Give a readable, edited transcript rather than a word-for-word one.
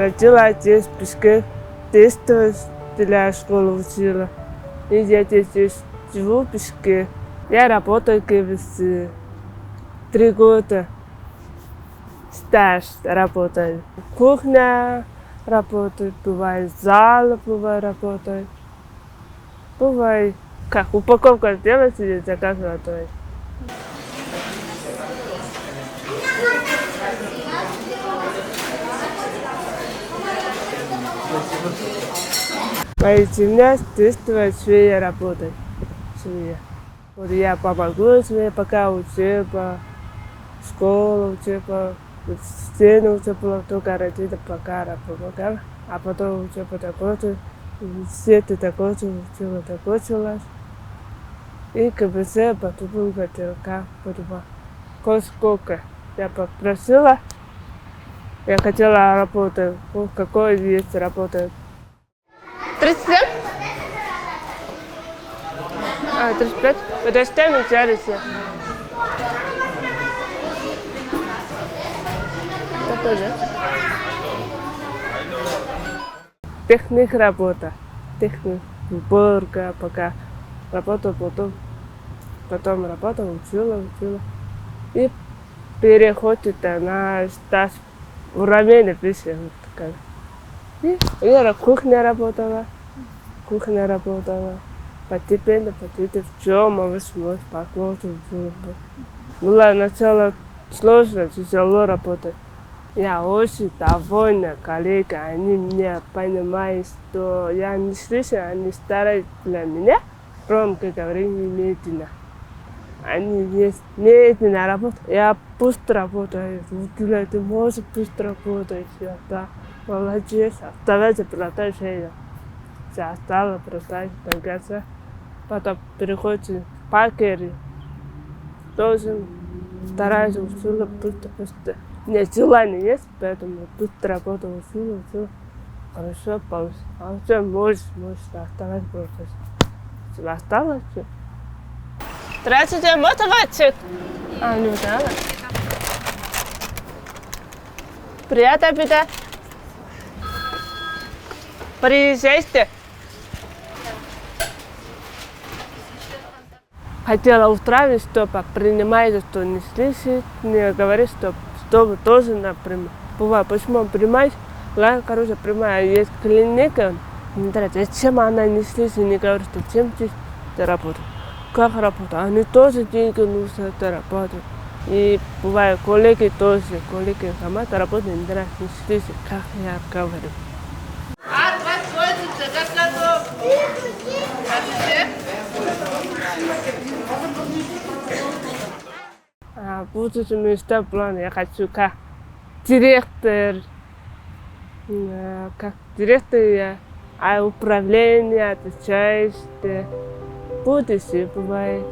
родила здесь, в Песке, детство для школы учила. И я здесь живу в Песке. Я работаю КВС. 3 года стаж работаю. Кухня работает, бывает зал, бывает работает. Бывает, как упаковка делается, я заказываю. Моя семья с детства швея работает. Швея. Вот я помогу швее, пока учеба, школа, учеба, стену учеба, только родители пока помогала. А потом учеба закончилась, университет закончилась, учеба закончилась. И КБС потом хотела, как подумала. Сколько я попросила, я хотела работать, какой есть работа. 37? 35? Подожди, мы взялись. Такой же. Техник работа. Техник, уборка, пока работал, потом работал, учила. И переходит на стаж уравнение пищи. И я кухня работала. Постепенно, в чем возможно, посмотрим. Было начало сложно, тяжело работать. Я очень довольна, коллеги, они меня понимают, что я не слышу, они стараются для меня, громко говорить медленно. Они медленно работают, я быстро работаю, ты можешь быстро работать, да, молодец, оставайся, продолжай. Я стала продолжать до конца, потом переходит в пакере, тоже стараюсь учила быстро. Нет, желания есть, поэтому быстро работаю, учила. Хорошо получилось. А все, можешь, оставать процесс. Все, осталось все. Здравствуйте, мотиватчик. Не знаю. Приятного аппетита. Приезжайте. Хотела устраивать, чтобы принимаете, что не слышит, не говорит, чтобы тоже напрямую. Бывает, почему принимаешь? Ладно, короче, принимаю. Есть клиника, не нравится. Зачем она не слышит, не говорит, что чем ты работаешь? Как работать? Они тоже деньги нужно работать. И бывает, коллеги сама работают, не нравится, не слышит, как я говорю. Будут места плана, я хочу как директор, управления, отвечаешь, будущее бывает.